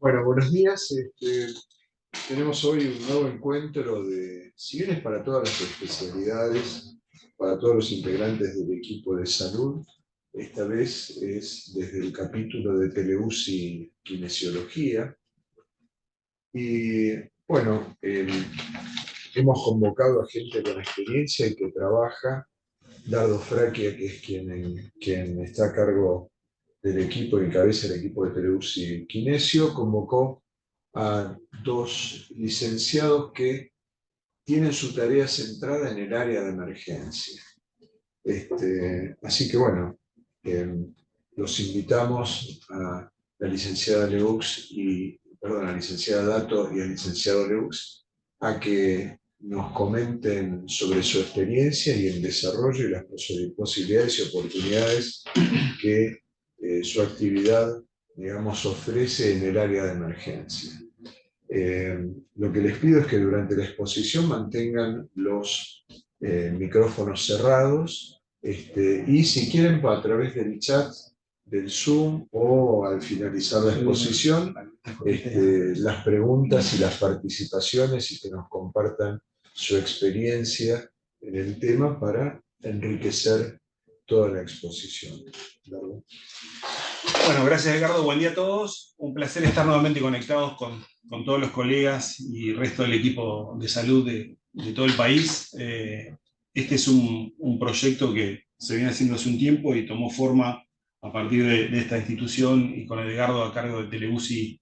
Bueno, buenos días. Tenemos hoy un nuevo encuentro si bien es para todas las especialidades, para todos los integrantes del equipo de salud, esta vez es desde el capítulo de Teleuci Kinesiología. Y bueno, hemos convocado a gente con experiencia y que trabaja. Dardo Fraquia, que es quien está a cargo del equipo y encabeza el equipo de Teleuci Kinesio, convocó a dos licenciados que tienen su tarea centrada en el área de emergencia. Así que bueno, eh, los invitamos a la licenciada a la licenciada Dato y al licenciado Leux a que nos comenten sobre su experiencia y el desarrollo y las posibilidades y oportunidades que su actividad, digamos, ofrece en el área de emergencia. Lo que les pido es que durante la exposición mantengan los micrófonos cerrados y si quieren a través del chat del Zoom o al finalizar la exposición, las preguntas y las participaciones y que nos compartan su experiencia en el tema para enriquecer toda la exposición. ¿Verdad? Bueno, gracias Edgardo, buen día a todos. Un placer estar nuevamente conectados con todos los colegas y el resto del equipo de salud de todo el país. Este es un proyecto que se viene haciendo hace un tiempo y tomó forma a partir de esta institución y con Edgardo a cargo de Teleuci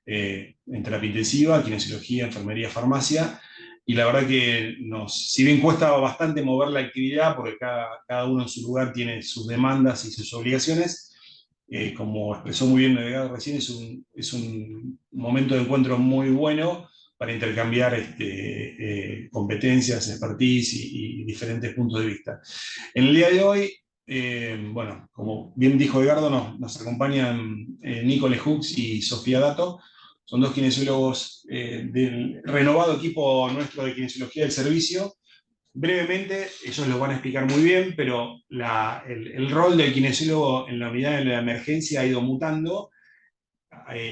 en terapia intensiva, kinesiología, enfermería, farmacia. Y la verdad que si bien cuesta bastante mover la actividad, porque cada uno en su lugar tiene sus demandas y sus obligaciones, como expresó muy bien Edgardo recién, es un momento de encuentro muy bueno para intercambiar competencias, expertise y diferentes puntos de vista. En el día de hoy, bueno, como bien dijo Edgardo, nos acompañan Nico Lejux y Sofía Dato. Son dos kinesiólogos del renovado equipo nuestro de kinesiología del servicio. Brevemente, ellos lo van a explicar muy bien, pero el rol del kinesiólogo en la unidad de la emergencia ha ido mutando.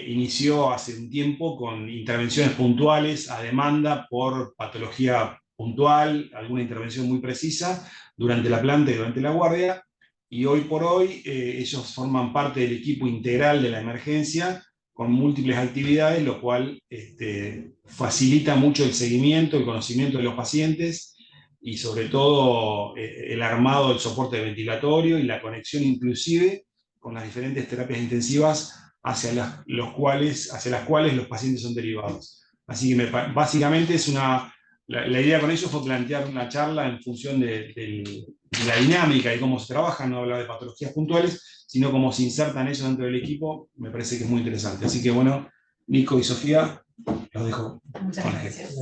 Inició hace un tiempo con intervenciones puntuales a demanda por patología puntual, alguna intervención muy precisa durante la planta y durante la guardia. Y hoy por hoy ellos forman parte del equipo integral de la emergencia con múltiples actividades, lo cual facilita mucho el seguimiento, el conocimiento de los pacientes y sobre todo el armado del soporte ventilatorio y la conexión inclusive con las diferentes terapias intensivas hacia las cuales los pacientes son derivados. Así que básicamente la idea con ello fue plantear una charla en función de la dinámica y cómo se trabaja, no hablar de patologías puntuales, sino cómo se insertan ellos dentro del equipo, me parece que es muy interesante. Así que bueno, Nico y Sofía, los dejo. Muchas gracias.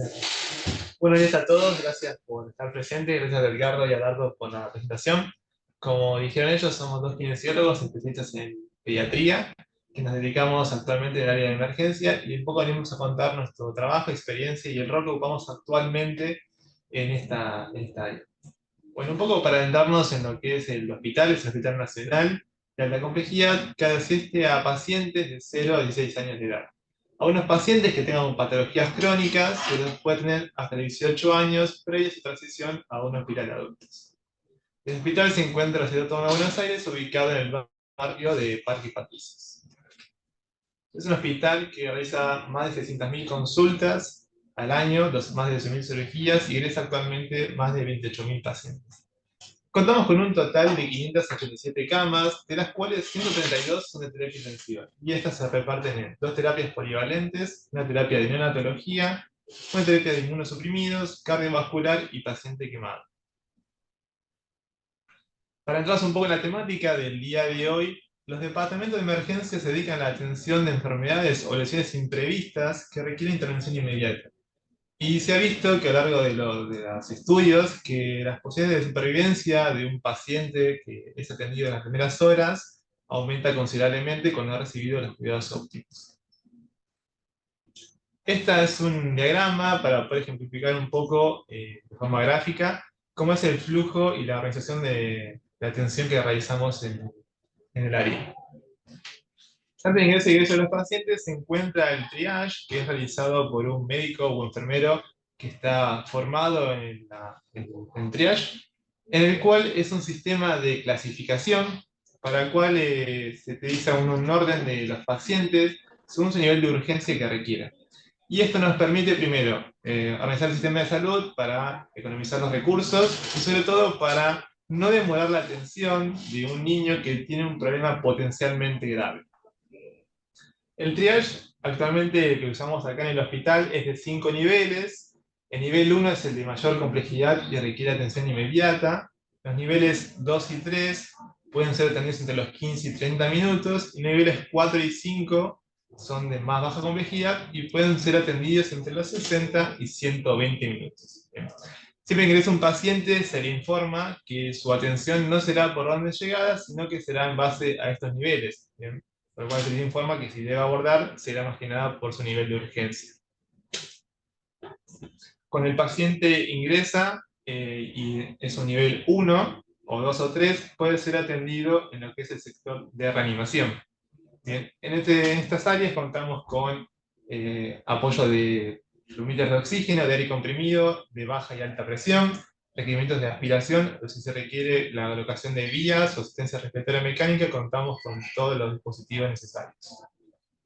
Buenos días a todos, gracias por estar presentes, gracias a Edgardo y a Dardo por la presentación. Como dijeron ellos, somos dos kinesiólogos especialistas en pediatría, que nos dedicamos actualmente al área de emergencia y un poco venimos a contar nuestro trabajo, experiencia y el rol que ocupamos actualmente en esta área. Bueno, un poco para adentrarnos en lo que es el Hospital Nacional de Alta Complejidad, que asiste a pacientes de 0 a 16 años de edad. A unos pacientes que tengan patologías crónicas que los pueden tener hasta 18 años previa a su transición a un hospital de adultos. El hospital se encuentra en la ciudad autónoma de Buenos Aires, ubicado en el barrio de Parque Patricios. Es un hospital que realiza más de 600.000 consultas al año, más de 12.000 cirugías y egresa actualmente más de 28.000 pacientes. Contamos con un total de 587 camas, de las cuales 132 son de terapia intensiva. Y estas se reparten en 2 terapias polivalentes, una terapia de neonatología, una terapia de inmunosuprimidos, cardiovascular y paciente quemado. Para entrar un poco en la temática del día de hoy, los departamentos de emergencia se dedican a la atención de enfermedades o lesiones imprevistas que requieren intervención inmediata. Y se ha visto que a lo largo de los estudios que las posibilidades de supervivencia de un paciente que es atendido en las primeras horas aumenta considerablemente cuando ha recibido los cuidados óptimos. Este es un diagrama para poder ejemplificar un poco de forma gráfica cómo es el flujo y la organización de la atención que realizamos en el área. Antes de ingreso y egreso de los pacientes se encuentra el triage, que es realizado por un médico o enfermero que está formado en triage, en el cual es un sistema de clasificación para el cual se utiliza un orden de los pacientes según su nivel de urgencia que requiera. Y esto nos permite, primero, organizar el sistema de salud para economizar los recursos y sobre todo para no demorar la atención de un niño que tiene un problema potencialmente grave. El triage, actualmente que usamos acá en el hospital, es de 5 niveles. El nivel 1 es el de mayor complejidad y requiere atención inmediata. Los niveles 2 y 3 pueden ser atendidos entre los 15 y 30 minutos. Y niveles 4 y 5 son de más baja complejidad y pueden ser atendidos entre los 60 y 120 minutos. Bien. Siempre que ingresa un paciente, se le informa que su atención no será por orden de llegada, sino que será en base a estos niveles. ¿Bien? Por lo cual se le informa que si debe abordar, será más que nada por su nivel de urgencia. Cuando el paciente ingresa y es un nivel 1, o 2 o 3, puede ser atendido en lo que es el sector de reanimación. Bien, en estas áreas contamos con apoyo de fluidos de oxígeno, de aire comprimido, de baja y alta presión, requerimientos de aspiración, o si se requiere la colocación de vías o asistencia respiratoria mecánica, contamos con todos los dispositivos necesarios.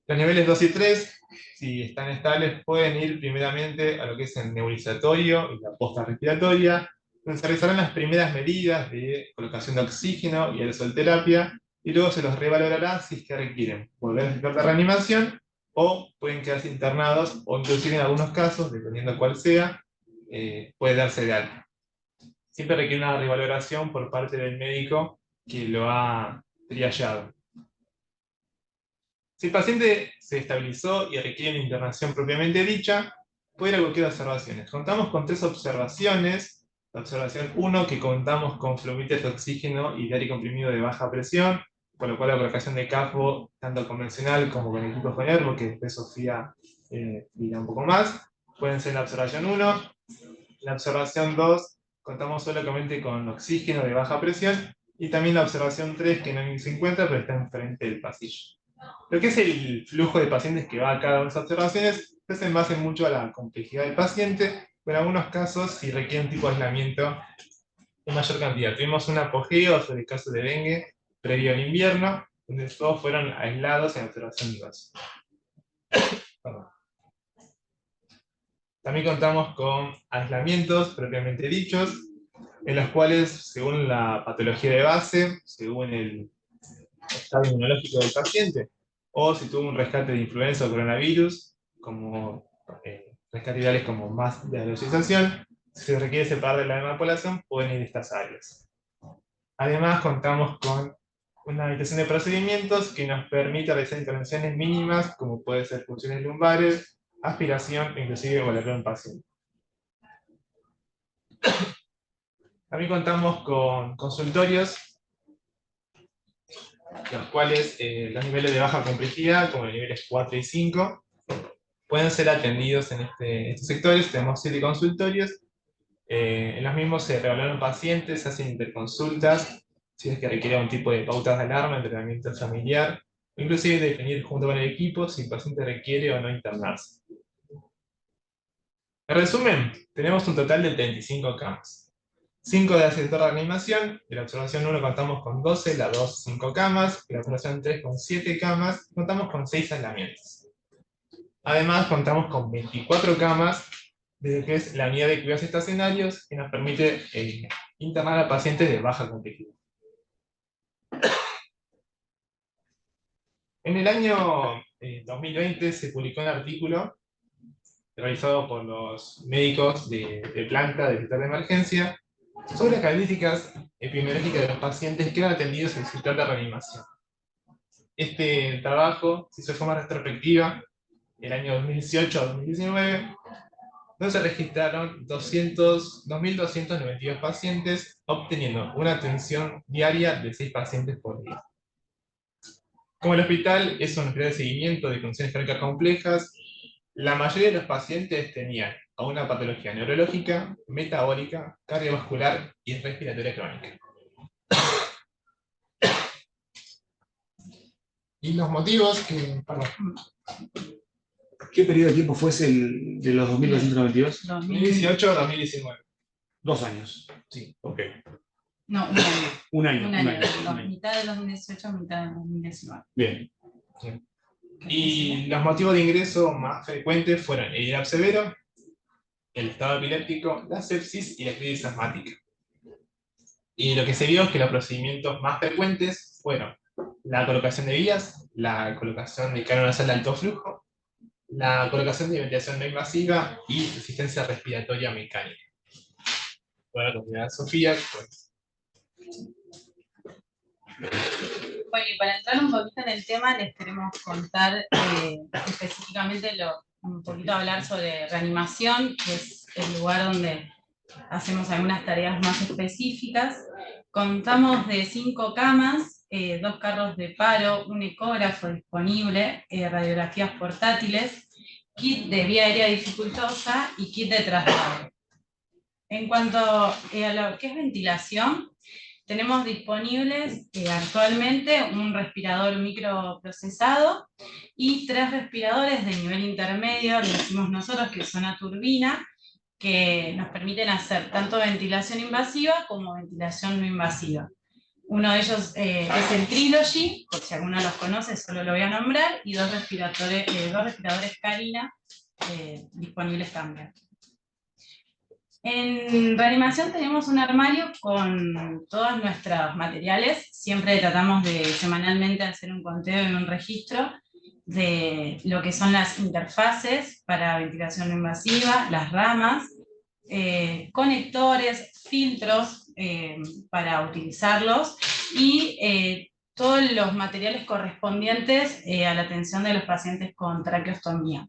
Los niveles 2 y 3, si están estables, pueden ir primeramente a lo que es el nebulizatorio y la posta respiratoria, donde se realizarán las primeras medidas de colocación de oxígeno y aerosolterapia, y luego se los revalorará si es que requieren volver al sector de reanimación o pueden quedarse internados, o inclusive en algunos casos, dependiendo cuál sea, puede darse de alta. Siempre requiere una revaloración por parte del médico que lo ha triagado. Si el paciente se estabilizó y requiere una internación propiamente dicha, puede ir a cualquier observación. Contamos con 3 observaciones. La observación 1, que contamos con fluidos de oxígeno y de aire comprimido de baja presión, por lo cual la colocación de CAFO, tanto convencional como con equipos con ERBO, que después Sofía dirá un poco más, pueden ser la observación 1. La observación 2, contamos solamente con oxígeno de baja presión, y también la observación 3, que no se encuentra, pero está enfrente del pasillo. Lo que es el flujo de pacientes que va a cada una de las observaciones es en base mucho a la complejidad del paciente, pero en algunos casos si requiere un tipo de aislamiento en mayor cantidad. Tuvimos un apogeo sobre el caso de dengue previo al invierno, donde todos fueron aislados en observación 2. También contamos con aislamientos propiamente dichos, en los cuales, según la patología de base, según el estado inmunológico del paciente, o si tuvo un rescate de influenza o coronavirus, como rescate ideales como más de alosización, si se requiere separar de la demás población, pueden ir a estas áreas. Además, contamos con una habitación de procedimientos que nos permite realizar intervenciones mínimas, como puede ser funciones lumbares, aspiración, e inclusive evaluar un paciente. También contamos con consultorios, los cuales los niveles de baja complejidad, como los niveles 4 y 5, pueden ser atendidos en estos sectores. Tenemos 7 consultorios. En los mismos se revaloran pacientes, se hacen interconsultas, si es que requiere un tipo de pautas de alarma, entrenamiento familiar, inclusive definir junto con el equipo si el paciente requiere o no internarse. En resumen, tenemos un total de 35 camas. 5 del sector de reanimación, de la observación 1 contamos con 12, la 2, 5 camas, de la observación 3 con 7 camas, contamos con 6 aislamientos. Además, contamos con 24 camas, de lo que es la unidad de cuidados estacionarios, que nos permite internar a pacientes de baja complejidad. En el año 2020 se publicó un artículo realizado por los médicos de planta del sector de emergencia, sobre las características epidemiológicas de los pacientes que eran atendidos en el sector de reanimación. Este trabajo se hizo de forma retrospectiva el año 2018 a 2019, donde se registraron 2.292 pacientes, obteniendo una atención diaria de 6 pacientes por día. Como el hospital es un hospital de seguimiento de condiciones crónicas complejas, la mayoría de los pacientes tenían a una patología neurológica, metabólica, cardiovascular y respiratoria crónica. Y los motivos que, perdón, ¿Qué periodo de tiempo fue ese de los 2.292? 2018 o 2019. 2 años. Sí. Ok. No, un año. Un año. Un año. Mitad de 2018, mitad de 2019. Bien. Y los motivos de ingreso más frecuentes fueron el IRAP severo, el estado epiléptico, la sepsis y la crisis asmática. Y lo que se vio es que los procedimientos más frecuentes fueron la colocación de vías, la colocación de cánulas nasal de alto flujo, la colocación de ventilación no invasiva y asistencia respiratoria mecánica. Bueno, la comunidad Sofía, pues. Bueno, y para entrar un poquito en el tema, les queremos contar específicamente un poquito hablar sobre reanimación, que es el lugar donde hacemos algunas tareas más específicas. Contamos de 5 camas, 2 carros de paro, un ecógrafo disponible, radiografías portátiles, kit de vía aérea dificultosa y kit de traslado. En cuanto a lo que es ventilación, tenemos disponibles actualmente un respirador microprocesado y 3 respiradores de nivel intermedio, lo decimos nosotros, que son a turbina, que nos permiten hacer tanto ventilación invasiva como ventilación no invasiva. Uno de ellos es el Trilogy, por si alguno los conoce, solo lo voy a nombrar, y 2 respiradores Carina disponibles también. En reanimación tenemos un armario con todos nuestros materiales. Siempre tratamos de semanalmente hacer un conteo y un registro de lo que son las interfaces para ventilación no invasiva, las ramas, conectores, filtros para utilizarlos y todos los materiales correspondientes a la atención de los pacientes con traqueostomía.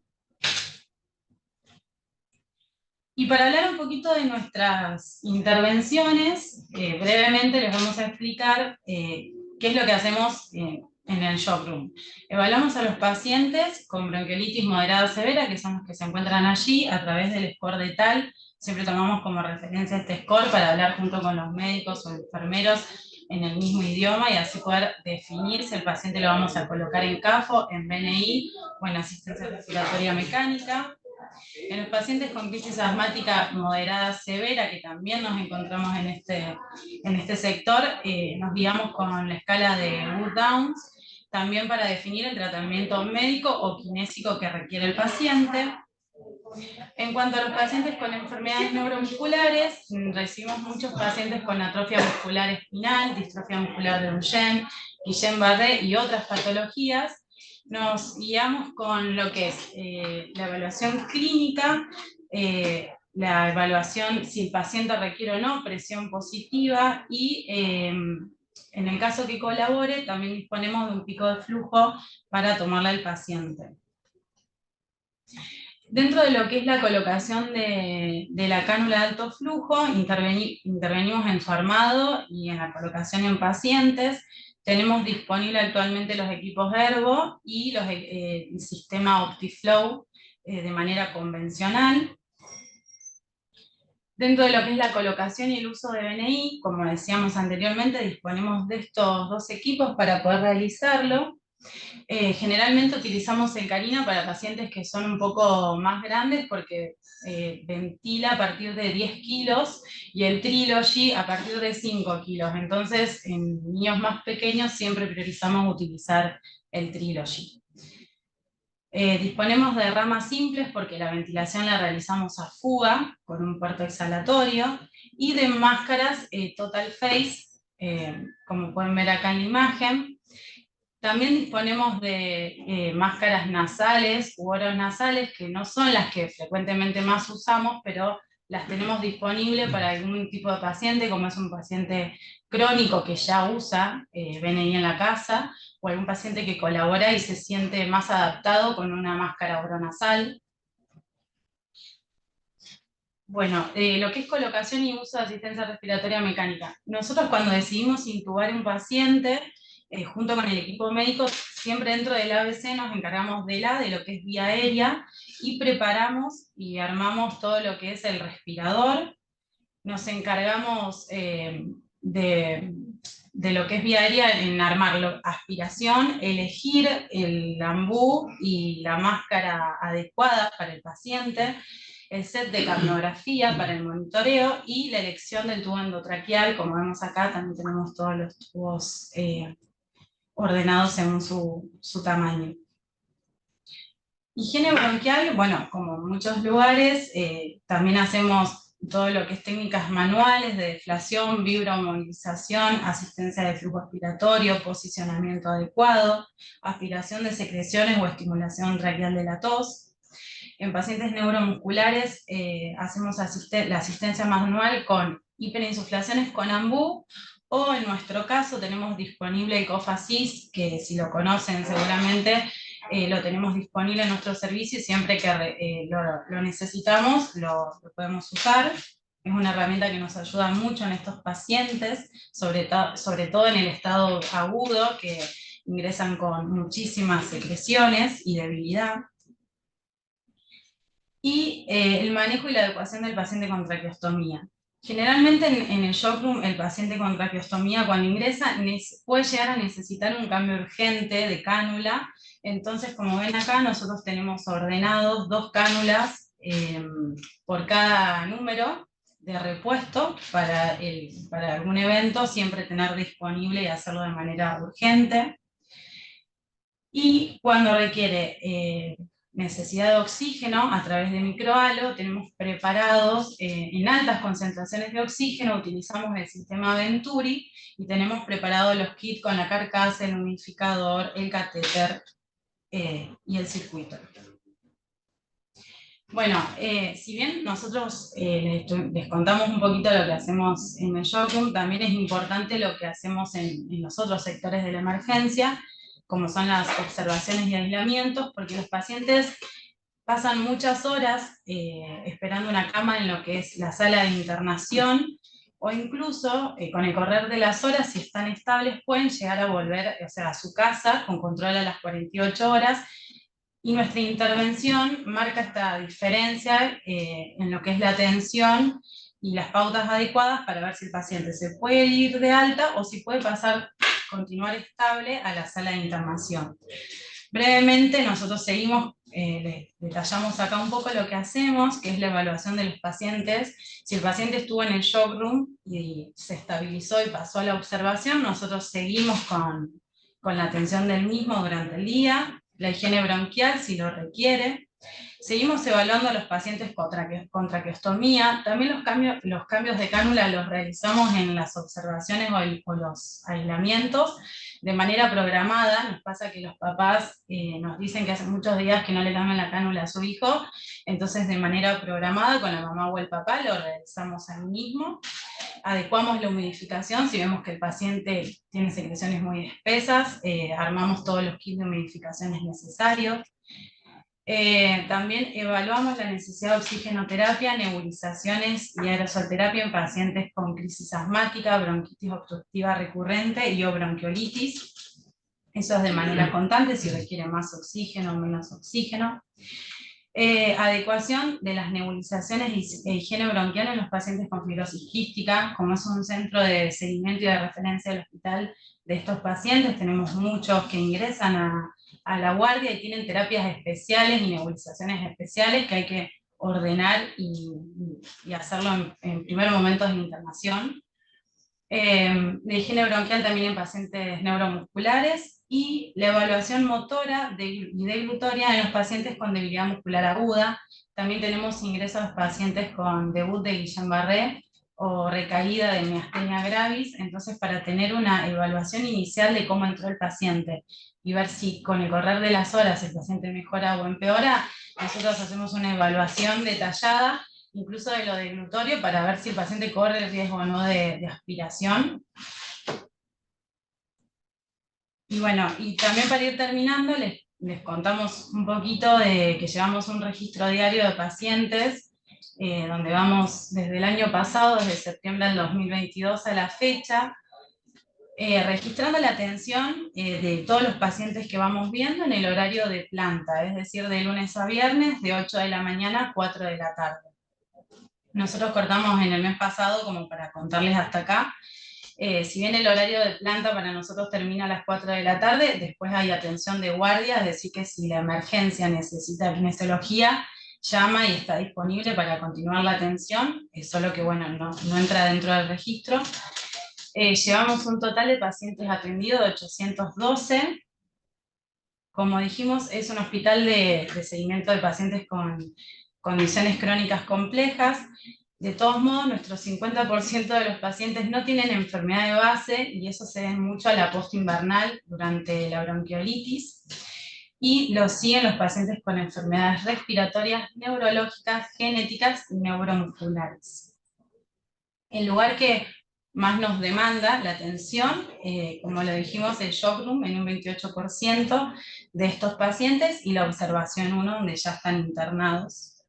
Y para hablar un poquito de nuestras intervenciones, brevemente les vamos a explicar qué es lo que hacemos en el shock room. Evaluamos a los pacientes con bronquiolitis moderada severa, que son los que se encuentran allí, a través del score de TAL. Siempre tomamos como referencia este score para hablar junto con los médicos o enfermeros en el mismo idioma y así poder definir si el paciente lo vamos a colocar en CAFO, en BNI o en asistencia respiratoria mecánica. En los pacientes con crisis asmática moderada severa, que también nos encontramos en este sector, nos guiamos con la escala de Wood-Downs, también para definir el tratamiento médico o kinésico que requiere el paciente. En cuanto a los pacientes con enfermedades neuromusculares, recibimos muchos pacientes con atrofia muscular espinal, distrofia muscular de Duchenne, Guillain-Barré y otras patologías. Nos guiamos con lo que es la evaluación clínica, la evaluación si el paciente requiere o no, presión positiva y en el caso que colabore también disponemos de un pico de flujo para tomarle al paciente. Dentro de lo que es la colocación de la cánula de alto flujo, intervenimos en su armado y en la colocación en pacientes. Tenemos disponible actualmente los equipos Ergo y el sistema OptiFlow de manera convencional. Dentro de lo que es la colocación y el uso de BNI, como decíamos anteriormente, disponemos de estos 2 equipos para poder realizarlo. Generalmente utilizamos el Carina para pacientes que son un poco más grandes porque ventila a partir de 10 kilos y el Trilogy a partir de 5 kilos. Entonces, en niños más pequeños siempre priorizamos utilizar el Trilogy. Disponemos de ramas simples porque la ventilación la realizamos a fuga con un puerto exhalatorio y de máscaras Total Face, como pueden ver acá en la imagen. También disponemos de máscaras nasales u oronasales, que no son las que frecuentemente más usamos, pero las tenemos disponibles para algún tipo de paciente, como es un paciente crónico que ya usa BNI en la casa, o algún paciente que colabora y se siente más adaptado con una máscara oronasal. Bueno, lo que es colocación y uso de asistencia respiratoria mecánica. Nosotros cuando decidimos intubar un paciente, junto con el equipo médico, siempre dentro del ABC nos encargamos de lo que es vía aérea, y preparamos y armamos todo lo que es el respirador. Nos encargamos de de lo que es vía aérea en armarlo, aspiración, elegir el ambú y la máscara adecuada para el paciente, el set de capnografía para el monitoreo y la elección del tubo endotraqueal. Como vemos acá, también tenemos todos los tubos ordenados según su tamaño. Higiene bronquial, bueno, como en muchos lugares, también hacemos todo lo que es técnicas manuales de deflación, vibromovilización, asistencia de flujo aspiratorio, posicionamiento adecuado, aspiración de secreciones o estimulación traqueal de la tos. En pacientes neuromusculares hacemos la asistencia manual con hiperinsuflaciones con ambú, o en nuestro caso tenemos disponible el COFASIS, que si lo conocen seguramente lo tenemos disponible en nuestro servicio y siempre que lo necesitamos lo podemos usar. Es una herramienta que nos ayuda mucho en estos pacientes, sobre todo en el estado agudo, que ingresan con muchísimas secreciones y debilidad. Y el manejo y la adecuación del paciente con traqueostomía. Generalmente en el shock room el paciente con traqueostomía cuando ingresa puede llegar a necesitar un cambio urgente de cánula. Entonces, como ven acá, nosotros tenemos ordenados 2 cánulas por cada número de repuesto para algún evento, siempre tener disponible y hacerlo de manera urgente. Y cuando requiere necesidad de oxígeno a través de microhalo, tenemos preparados en altas concentraciones de oxígeno, utilizamos el sistema Venturi y tenemos preparados los kits con la carcasa, el humidificador, el catéter y el circuito. Bueno, si bien nosotros les contamos un poquito lo que hacemos en el shock room, también es importante lo que hacemos en los otros sectores de la emergencia, como son las observaciones y aislamientos, porque los pacientes pasan muchas horas esperando una cama en lo que es la sala de internación, o incluso con el correr de las horas, si están estables, pueden llegar a volver, o sea, a su casa con control a las 48 horas, y nuestra intervención marca esta diferencia en lo que es la atención y las pautas adecuadas para ver si el paciente se puede ir de alta o si puede continuar estable a la sala de internación. Brevemente, nosotros seguimos, les detallamos acá un poco lo que hacemos, que es la evaluación de los pacientes. Si el paciente estuvo en el shock room y se estabilizó y pasó a la observación, nosotros seguimos con la atención del mismo durante el día, la higiene bronquial si lo requiere. Seguimos evaluando a los pacientes con traqueostomía. También los cambios de cánula los realizamos en las observaciones o los aislamientos de manera programada. Nos pasa que los papás nos dicen que hace muchos días que no le cambian la cánula a su hijo, entonces de manera programada con la mamá o el papá lo realizamos ahí mismo. Adecuamos la humidificación, si vemos que el paciente tiene secreciones muy espesas, armamos todos los kits de humidificaciones necesarios. También evaluamos la necesidad de oxigenoterapia, nebulizaciones y aerosolterapia en pacientes con crisis asmática, bronquitis obstructiva recurrente y o bronquiolitis. Eso es de manera constante, si requiere más oxígeno o menos oxígeno. Adecuación de las nebulizaciones e higiene bronquial en los pacientes con fibrosis quística. Como es un centro de seguimiento y de referencia del hospital de estos pacientes, tenemos muchos que ingresan a la guardia y tienen terapias especiales y nebulizaciones especiales que hay que ordenar y hacerlo en primeros momentos de internación. De higiene bronquial también en pacientes neuromusculares, y la evaluación motora y deglutoria en los pacientes con debilidad muscular aguda. También tenemos ingresos a pacientes con debut de Guillain-Barré o recaída de miastenia gravis, entonces para tener una evaluación inicial de cómo entró el paciente y ver si con el correr de las horas el paciente mejora o empeora, nosotros hacemos una evaluación detallada incluso de lo deglutorio, para ver si el paciente corre el riesgo o no de aspiración. Y bueno, y también para ir terminando, les contamos un poquito de que llevamos un registro diario de pacientes, donde vamos desde el año pasado, desde septiembre del 2022 a la fecha, registrando la atención de todos los pacientes que vamos viendo en el horario de planta, es decir, de lunes a viernes, de 8 de la mañana a 4 de la tarde. Nosotros cortamos en el mes pasado como para contarles hasta acá. Si bien el horario de planta para nosotros termina a las 4 de la tarde, después hay atención de guardia, es decir, que si la emergencia necesita kinesiología, llama y está disponible para continuar la atención, solo que bueno, no entra dentro del registro. Llevamos un total de pacientes atendidos de 812. Como dijimos, es un hospital de seguimiento de pacientes con condiciones crónicas complejas. De todos modos, nuestro 50% de los pacientes no tienen enfermedad de base y eso se debe mucho a la postinvernal durante la bronquiolitis. Y lo siguen los pacientes con enfermedades respiratorias, neurológicas, genéticas y neuromusculares. El lugar que más nos demanda la atención, como lo dijimos, el shock room en un 28% de estos pacientes y la observación 1, donde ya están internados.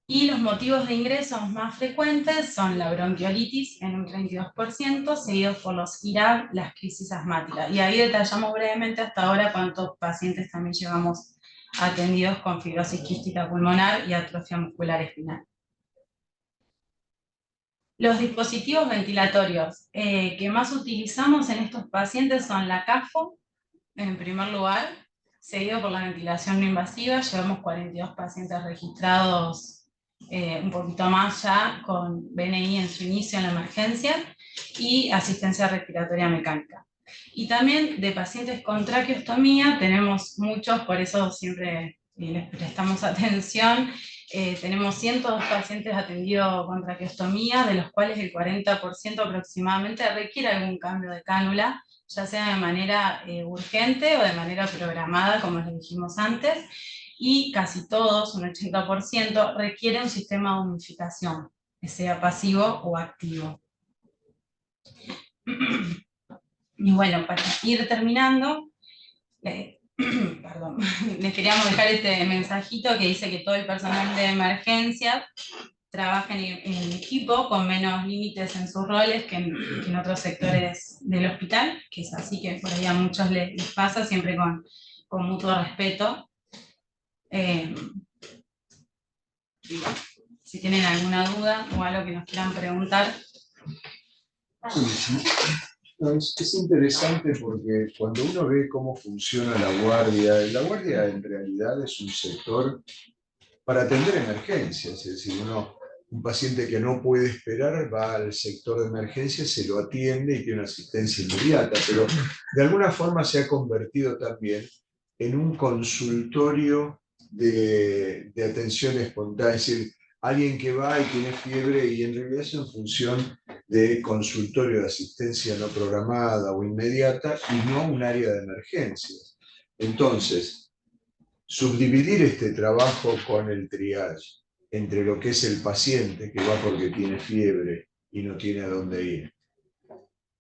Y los motivos de ingresos más frecuentes son la bronquiolitis en un 32%, seguidos por los IRAB, las crisis asmáticas. Y ahí detallamos brevemente hasta ahora cuántos pacientes también llevamos atendidos con fibrosis quística pulmonar y atrofia muscular espinal. Los dispositivos ventilatorios que más utilizamos en estos pacientes son la CAFO, en primer lugar, seguido por la ventilación no invasiva. Llevamos 42 pacientes registrados, un poquito más ya, con BNI en su inicio en la emergencia, y asistencia respiratoria mecánica. Y también de pacientes con traqueostomía tenemos muchos, por eso siempre les prestamos atención. Tenemos 102 pacientes atendidos con traqueostomía, de los cuales el 40% aproximadamente requiere algún cambio de cánula, ya sea de manera urgente o de manera programada, como les dijimos antes, y casi todos, un 80%, requieren un sistema de humidificación, que sea pasivo o activo. Y bueno, para ir terminando, perdón, les queríamos dejar este mensajito que dice que todo el personal de emergencia trabaja en equipo con menos límites en sus roles que en otros sectores del hospital, que es así que por ahí a muchos les pasa, siempre con mutuo respeto. Si tienen alguna duda o algo que nos quieran preguntar. No, es interesante porque cuando uno ve cómo funciona la guardia en realidad es un sector para atender emergencias, es decir, un paciente que no puede esperar va al sector de emergencias, se lo atiende y tiene una asistencia inmediata, pero de alguna forma se ha convertido también en un consultorio de atención espontánea, es decir, alguien que va y tiene fiebre y en realidad es en función de consultorio de asistencia no programada o inmediata y no un área de emergencias. Entonces, subdividir este trabajo con el triage entre lo que es el paciente que va porque tiene fiebre y no tiene a dónde ir,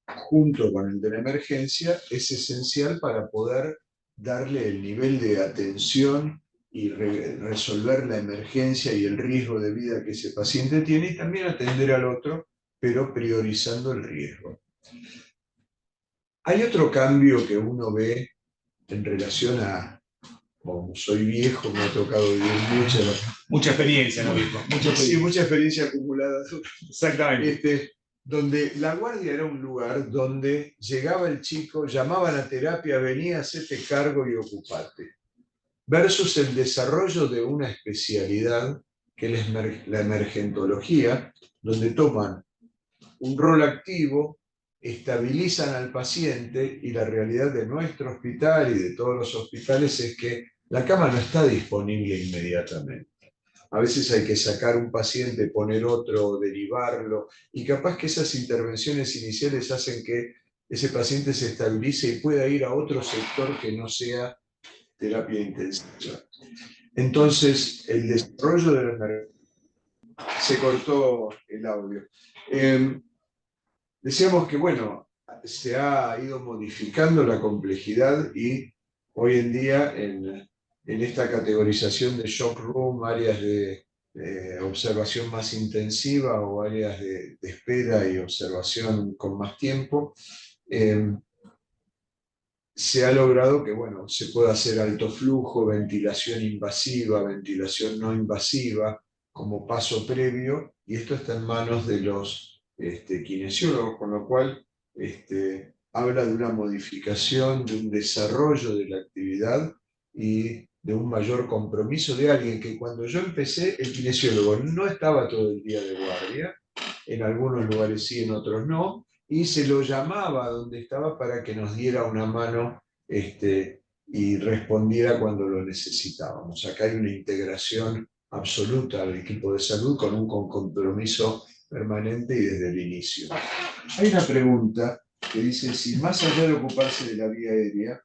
junto con el de la emergencia, es esencial para poder darle el nivel de atención y resolver la emergencia y el riesgo de vida que ese paciente tiene, y también atender al otro, pero priorizando el riesgo. Hay otro cambio que uno ve en relación a, como soy viejo, me ha tocado vivir mucha experiencia, ¿no, viejo? Mucha experiencia acumulada. Exactamente. Donde la guardia era un lugar donde llegaba el chico, llamaban a terapia, venía, hacete cargo y ocupate. Versus el desarrollo de una especialidad que es la emergentología, donde toman un rol activo, estabilizan al paciente, y la realidad de nuestro hospital y de todos los hospitales es que la cama no está disponible inmediatamente. A veces hay que sacar un paciente, poner otro, derivarlo, y capaz que esas intervenciones iniciales hacen que ese paciente se estabilice y pueda ir a otro sector que no sea terapia intensiva. Entonces, el desarrollo de la emergencia... Se cortó el audio. Decíamos que, bueno, se ha ido modificando la complejidad y hoy en día en esta categorización de shock room, áreas de observación más intensiva o áreas de espera y observación con más tiempo, se ha logrado que, bueno, se pueda hacer alto flujo, ventilación invasiva, ventilación no invasiva como paso previo, y esto está en manos de los kinesiólogos, con lo cual habla de una modificación, de un desarrollo de la actividad y de un mayor compromiso de alguien que cuando yo empecé, el kinesiólogo no estaba todo el día de guardia, en algunos lugares sí, en otros no, y se lo llamaba donde estaba para que nos diera una mano y respondiera cuando lo necesitábamos. Acá hay una integración absoluta al equipo de salud con un compromiso permanente y desde el inicio. Hay una pregunta que dice si más allá de ocuparse de la vía aérea,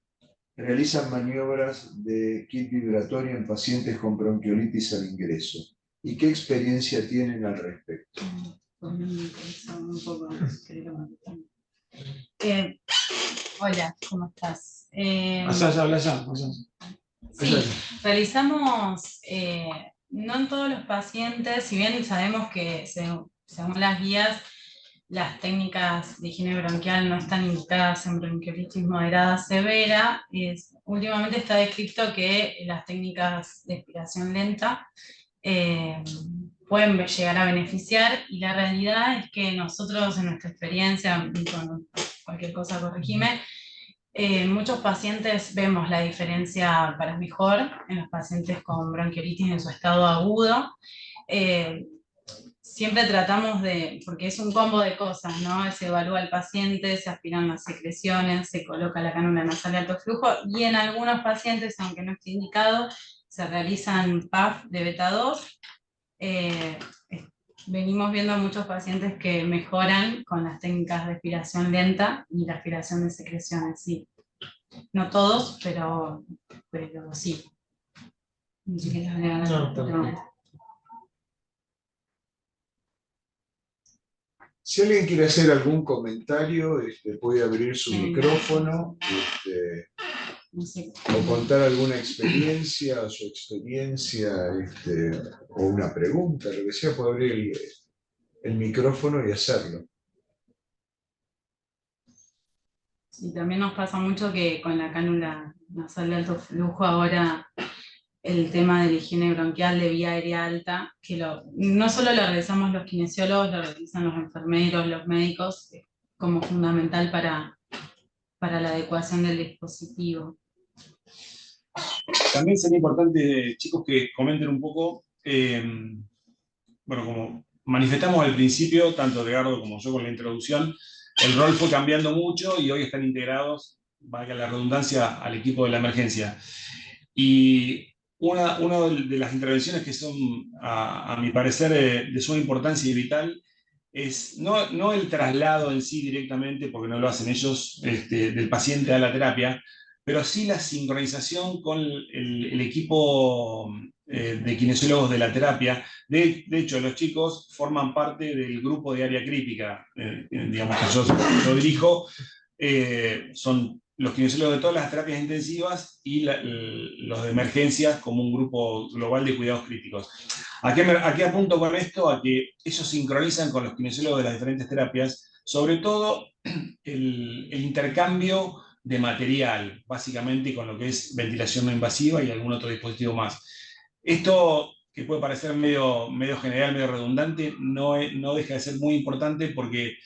realizan maniobras de kit vibratorio en pacientes con bronquiolitis al ingreso. ¿Y qué experiencia tienen al respecto? Hola, ¿cómo estás? Habla ya. Sí, realizamos, no en todos los pacientes, si bien sabemos que según las guías, las técnicas de higiene bronquial no están indicadas en bronquiolitis moderada severa, últimamente está descrito que las técnicas de expiración lenta pueden llegar a beneficiar, y la realidad es que nosotros en nuestra experiencia, y con cualquier cosa corregime, muchos pacientes vemos la diferencia para mejor en los pacientes con bronquiolitis en su estado agudo. Siempre tratamos porque es un combo de cosas, ¿no? Se evalúa al paciente, se aspiran las secreciones, se coloca la cánula nasal de alto flujo, y en algunos pacientes, aunque no esté indicado, se realizan PAF de beta 2. Venimos viendo muchos pacientes que mejoran con las técnicas de aspiración lenta y la aspiración de secreciones, sí. No todos, pero sí. No sé qué les agregar No. Si alguien quiere hacer algún comentario, puede abrir su micrófono no sé. o contar alguna experiencia, su experiencia, o una pregunta, lo que sea, puede abrir el micrófono y hacerlo. Sí, también nos pasa mucho que con la cánula nasal de alto flujo ahora el tema de la higiene bronquial de vía aérea alta, que no solo lo realizamos los kinesiólogos, lo realizan los enfermeros, los médicos, como fundamental para la adecuación del dispositivo. También sería importante, chicos, que comenten un poco, bueno, como manifestamos al principio, tanto Edgardo como yo con la introducción, el rol fue cambiando mucho y hoy están integrados, valga la redundancia, al equipo de la emergencia. Y una de las intervenciones que son, a mi parecer, de suma importancia y vital, es no el traslado en sí directamente, porque no lo hacen ellos, del paciente a la terapia, pero sí la sincronización con el equipo de kinesiólogos de la terapia. De hecho, los chicos forman parte del grupo de área crítica, digamos, que yo dirijo. Son los kinesiólogos de todas las terapias intensivas y los de emergencias como un grupo global de cuidados críticos. ¿A qué apunto con esto? A que ellos sincronizan con los kinesiólogos de las diferentes terapias, sobre todo el intercambio de material, básicamente con lo que es ventilación no invasiva y algún otro dispositivo más. Esto, que puede parecer medio general, medio redundante, no deja de ser muy importante porque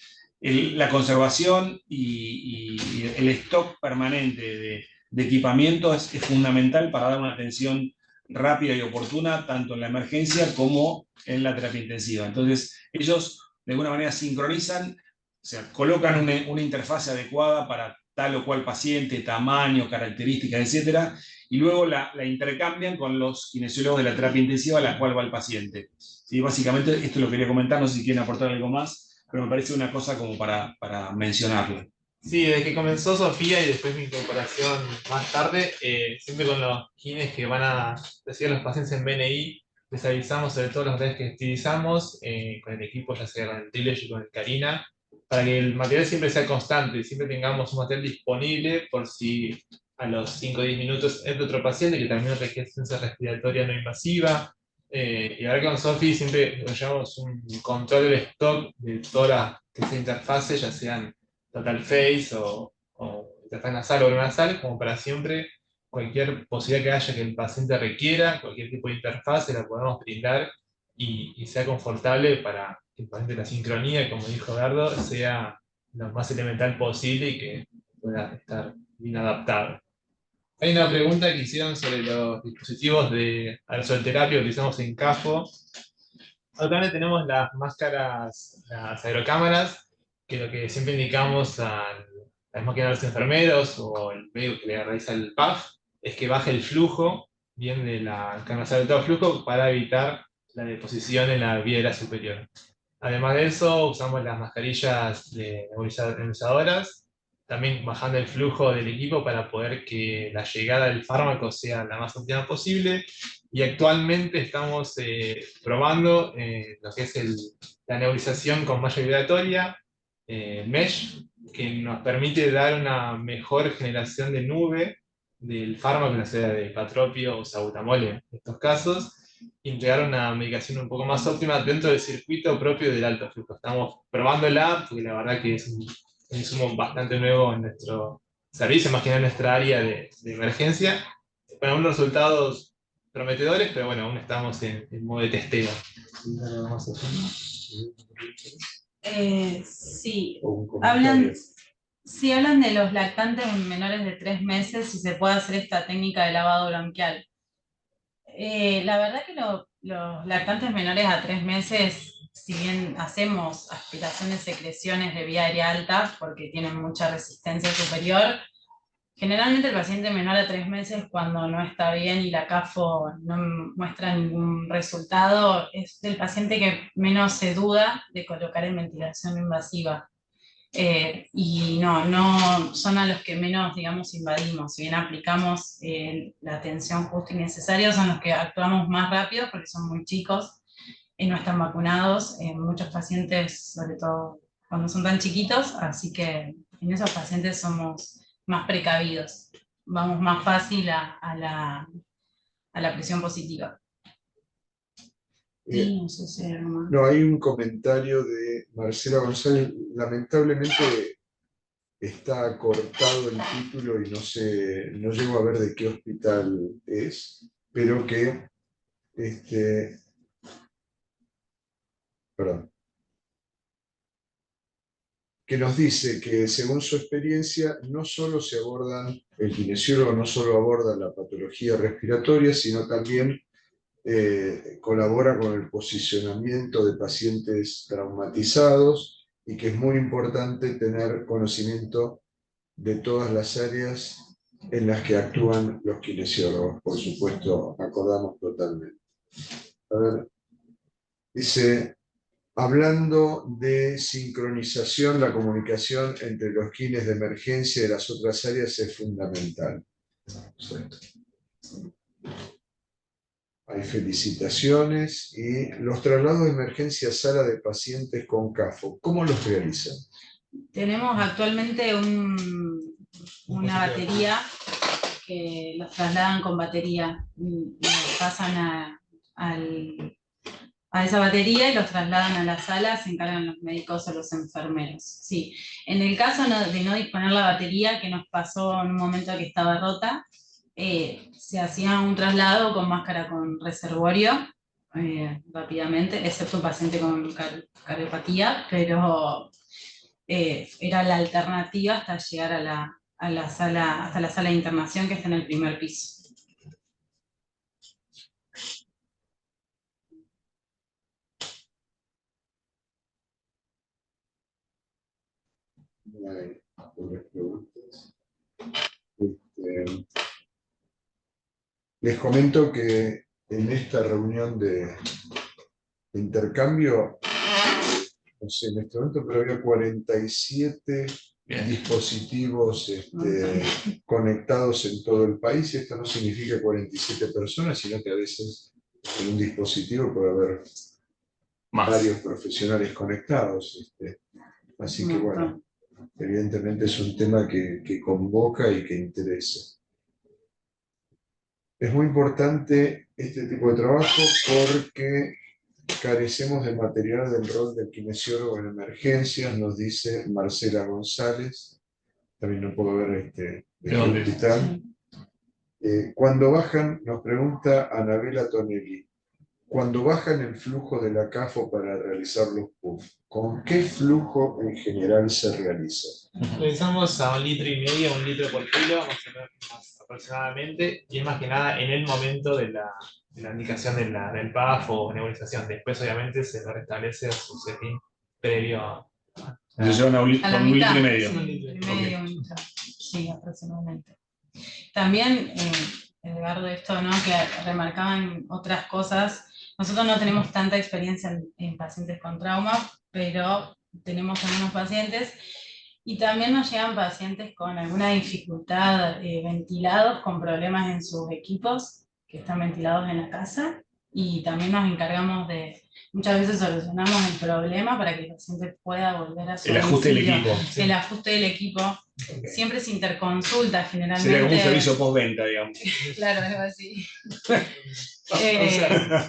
la conservación y el stock permanente de equipamiento es fundamental para dar una atención rápida y oportuna, tanto en la emergencia como en la terapia intensiva. Entonces, ellos de alguna manera sincronizan, o sea, colocan una interfase adecuada para tal o cual paciente, tamaño, características, etcétera, y luego la intercambian con los kinesiólogos de la terapia intensiva a la cual va el paciente. ¿Sí? Básicamente, esto lo quería comentar, no sé si quieren aportar algo más, pero me parece una cosa como para mencionarlo. Sí, desde que comenzó Sofía y después mi incorporación más tarde, siempre con los kines que van a recibir a los pacientes en BNI, les avisamos sobre todos los materiales que utilizamos, con el equipo, ya sea con el Trilesh y con el Karina, para que el material siempre sea constante y siempre tengamos un material disponible por si a los 5 o 10 minutos entra otro paciente que también requiere asistencia respiratoria no invasiva. Y ahora con Sofi siempre nos llevamos un control del stock de toda esa interfase, ya sean total face o interfaz nasal o nasal, como para siempre cualquier posibilidad que haya que el paciente requiera, cualquier tipo de interfaz, se la podemos brindar y sea confortable para que el paciente la sincronía, como dijo Gardo, sea lo más elemental posible y que pueda estar bien adaptado. Hay una pregunta que hicieron sobre los dispositivos de aerosolterapia que utilizamos en CAFO. Actualmente tenemos las máscaras, las aerocámaras, que lo que siempre indicamos a las máquinas de los enfermeros o el médico que le realiza el PAF es que baje el flujo, bien de la canalizar de todo flujo, para evitar la deposición en la vía aérea superior. Además de eso, usamos las mascarillas de nebulizadoras, también bajando el flujo del equipo para poder que la llegada del fármaco sea la más óptima posible. Y actualmente estamos probando lo que es la nebulización con malla vibratoria, mesh, que nos permite dar una mejor generación de nube del fármaco, ya sea de patropio o salbutamol en estos casos, y entregar una medicación un poco más óptima dentro del circuito propio del alto flujo. Estamos probándola porque la verdad que es un insumo bastante nuevo en nuestro servicio, más que nada en nuestra área de emergencia. Bueno, unos resultados prometedores, pero bueno, aún estamos en modo de testeo. Sí, O un comentario. hablan de los lactantes menores de 3 meses si se puede hacer esta técnica de lavado bronquial. La verdad que los lactantes menores a 3 meses, si bien hacemos aspiraciones, secreciones de vía aérea alta, porque tienen mucha resistencia superior, generalmente el paciente menor a 3 meses, cuando no está bien y la CAFO no muestra ningún resultado, es el paciente que menos se duda de colocar en ventilación invasiva. Y no son a los que menos, digamos, invadimos. Si bien aplicamos la atención justa y necesaria, son los que actuamos más rápido porque son muy chicos y no están vacunados. Muchos pacientes, sobre todo cuando son tan chiquitos, así que en esos pacientes somos más precavidos. Vamos más fácil a la presión positiva. Eh, Sí, no sé si hay algo más. No, hay un comentario de Marcela González. Lamentablemente está cortado el título y no llego a ver de qué hospital es, pero que, perdón, que nos dice que según su experiencia, no solo se abordan, el kinesiólogo no solo aborda la patología respiratoria, sino también colabora con el posicionamiento de pacientes traumatizados y que es muy importante tener conocimiento de todas las áreas en las que actúan los kinesiólogos. Por supuesto, acordamos totalmente. A ver, dice, hablando de sincronización, la comunicación entre los kines de emergencia y las otras áreas es fundamental. Perfecto. Hay felicitaciones y los traslados de emergencia a sala de pacientes con CAFO, ¿cómo los realizan? Tenemos actualmente una batería que los trasladan con batería, los pasan a esa batería y los trasladan a la sala, se encargan los médicos o los enfermeros. Sí. En el caso de no disponer la batería, que nos pasó en un momento que estaba rota, se hacía un traslado con máscara con reservorio rápidamente, excepto un paciente con cardiopatía, pero era la alternativa hasta llegar a la sala, hasta la sala de internación que está en el primer piso. No hay otras preguntas. Les comento que en esta reunión de intercambio, no sé en este momento, pero había 47 dispositivos conectados en todo el país. Esto no significa 47 personas, sino que a veces en un dispositivo puede haber varios profesionales conectados. Así que bueno, evidentemente es un tema que convoca y que interesa. Es muy importante este tipo de trabajo porque carecemos de material del rol del kinesiólogo en emergencias, nos dice Marcela González. También no puedo ver de qué hospital. Cuando bajan, nos pregunta Anabela Tonelli, Cuando bajan el flujo de la CAFO para realizar los puffs, ¿con qué flujo en general se realiza? Realizamos a 1,5 litros, 1 litro por kilo, más aproximadamente, y es más que nada en el momento de la indicación del PAF o nebulización. Después, obviamente, se lo restablece su setting previo a Se llevan A la con 1,5 mitad. litros. Un Sí, litro. 1,5 litros. Sí, aproximadamente. También, Edgardo, esto, ¿no? Que remarcaban otras cosas. Nosotros no tenemos tanta experiencia en pacientes con trauma, pero tenemos algunos pacientes y también nos llegan pacientes con alguna dificultad, ventilados, con problemas en sus equipos, que están ventilados en la casa, y también nos encargamos de, muchas veces solucionamos el problema para que el paciente pueda volver a su El ajuste del domicilio. equipo. El ajuste del equipo. Ok. Siempre es interconsulta, generalmente. Sería como un servicio postventa, digamos. Claro, algo así.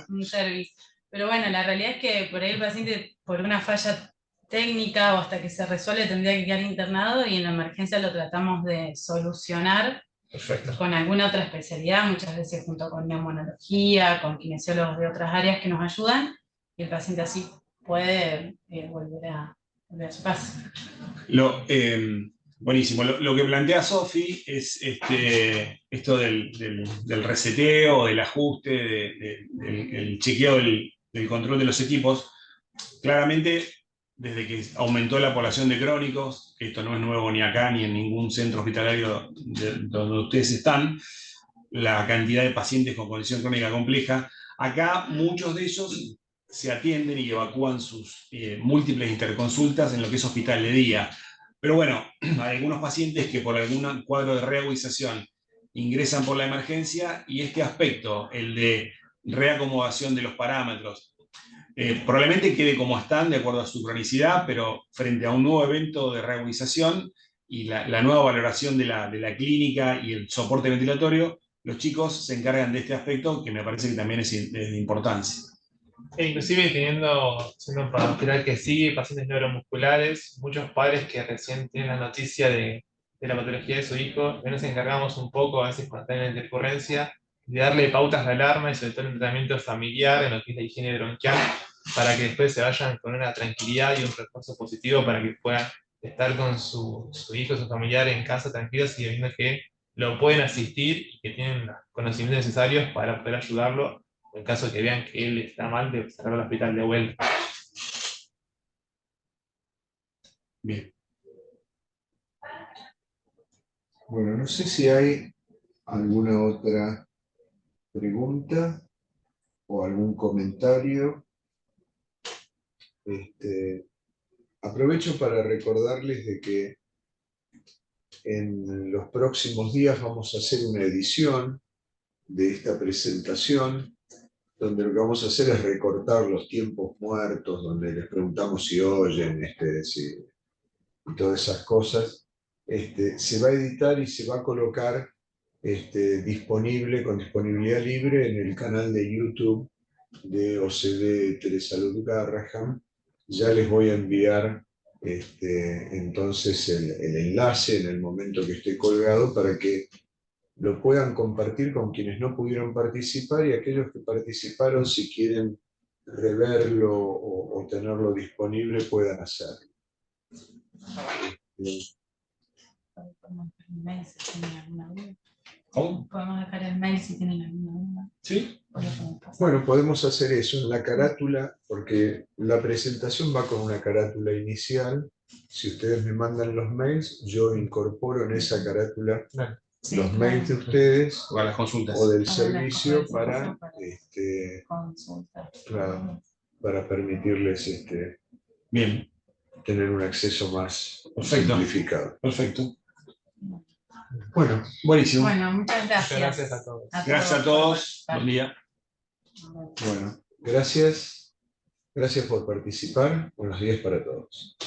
Un service. Pero bueno, la realidad es que por ahí el paciente, por una falla técnica o hasta que se resuelve, tendría que quedar internado y en la emergencia lo tratamos de solucionar Perfecto. con alguna otra especialidad, muchas veces junto con neumonología, con kinesiólogos de otras áreas que nos ayudan, y el paciente así puede volver a su casa. Buenísimo. Lo que plantea Sofi es esto del reseteo, del ajuste, del chequeo del control de los equipos. Claramente, desde que aumentó la población de crónicos, esto no es nuevo ni acá ni en ningún centro hospitalario donde ustedes están, la cantidad de pacientes con condición crónica compleja, acá muchos de ellos se atienden y evacúan sus múltiples interconsultas en lo que es hospital de día. Pero bueno, hay algunos pacientes que por algún cuadro de reagudización ingresan por la emergencia y este aspecto, el de reacomodación de los parámetros, probablemente quede como están de acuerdo a su cronicidad, pero frente a un nuevo evento de reagudización y la nueva valoración de la clínica y el soporte ventilatorio, los chicos se encargan de este aspecto que me parece que también es de importancia. E inclusive siendo un hospital que sigue pacientes neuromusculares, muchos padres que recién tienen la noticia de la patología de su hijo, nos encargamos un poco, a veces cuando están en intercurrencia, de darle pautas de alarma y sobre todo el tratamiento familiar en lo que es la higiene bronquial, para que después se vayan con una tranquilidad y un refuerzo positivo para que puedan estar con su hijo, su familiar en casa tranquilos y viendo que lo pueden asistir y que tienen los conocimientos necesarios para poder ayudarlo en caso de que vean que él está mal, de sacarlo al hospital de vuelta. Bien. Bueno, no sé si hay alguna otra pregunta o algún comentario. Aprovecho para recordarles de que en los próximos días vamos a hacer una edición de esta presentación, donde lo que vamos a hacer es recortar los tiempos muertos, donde les preguntamos si oyen, y todas esas cosas. Se va a editar y se va a colocar disponible, con disponibilidad libre, en el canal de YouTube de OCD Telesalud Garraham. Ya les voy a enviar entonces el enlace en el momento que esté colgado para que lo puedan compartir con quienes no pudieron participar, y aquellos que participaron, si quieren reverlo o tenerlo disponible, puedan hacerlo. ¿Cómo? Podemos dejar el mail si tienen alguna duda. ¿Sí? Bueno, podemos hacer eso en la carátula, porque la presentación va con una carátula inicial. Si ustedes me mandan los mails, yo incorporo en esa carátula los mails de ustedes O a las consultas. o del Para servicio las consultas, claro, para permitirles Bien. tener un acceso más Perfecto. simplificado. Perfecto. Bueno, Buenísimo. Bueno, muchas gracias. Muchas gracias a todos. Gracias a todos. Buen día. bueno, gracias. Gracias por participar. Buenos días para todos.